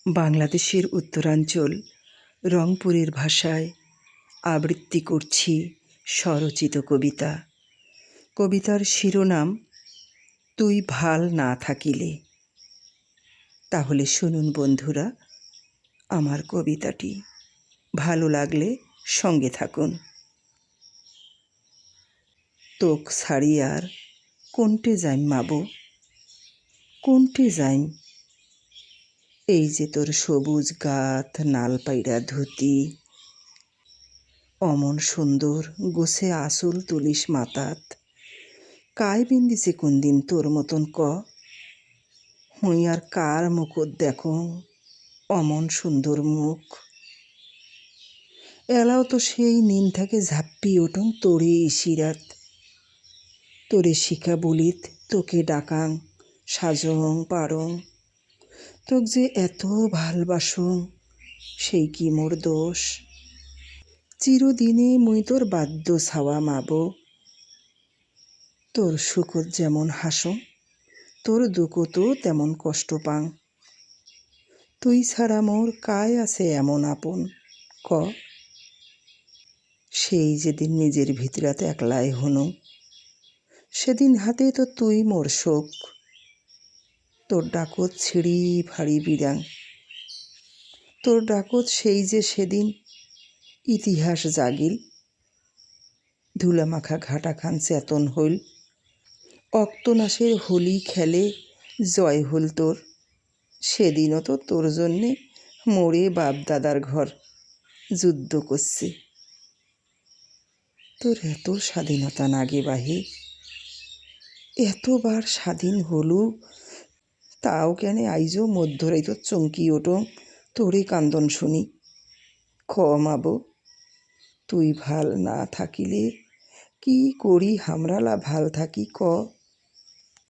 বাংলাদেশের উত্তরাঞ্চল রংপুরের ভাষায় আবৃত্তি করছি স্বরচিত কবিতা। কবিতার শিরোনাম তুই ভাল না থাকিলে। তাহলে শুনুন বন্ধুরা আমার কবিতাটি, ভালো লাগলে সঙ্গে থাকুন। তোক ছাড়িয়ার কোনটে যাইম মাবো, কোনটে যাইম? এই যে তোর সবুজ গাত নালপাইরা ধুতি, অমন সুন্দর গোছে আসল তুলিস মাতাত। কায় বিন্দিছে কোনদিন তোর মতন ক? হুঁই আর কার মুখত দেখো অমন সুন্দর মুখ। এলাও তো সেই নিন থাকে ঝাপ্পি ওঠং তোরে ইসিরাত। তোরে শিখা বলিত তোকে ডাকাং সাজং পারং। তোক যে এত ভালবাসং সেই কি মোর দোষ? চিরদিনে মুই তোর বাদ্য ছাওয়া মাবো। তোর সুখত যেমন হাসং তোর দুঃখতো তেমন কষ্ট পাং। তুই ছাড়া মোর কায় আছে এমন আপন ক? সেই যেদিন নিজের ভিতরাতে একলাই হনু, সেদিন হাতে তো তুই মোর শোক। তোর ডাকত ছিঁড়ি ফাড়ি বিরাং, তোর ডাকত সেই যে সেদিন ইতিহাস জাগিল। ধুলামাখা ঘাটাখান চেতন হইল, অক্তনাশের হোলি খেলে জয় হল তোর। সেদিনও তো তোর জন্যে মোরে বাপ দাদার ঘর যুদ্ধ করছে। তোর এত স্বাধীনতা নাগে বাহে, এতবার স্বাধীন হলু, তাও কেন আইজও মধ্যরাইত চমকি ওঠং তোরে কান্দন শুনি। খ মাবো, তুই ভাল না থাকিলে কি করি হামরালা ভাল থাকি ক?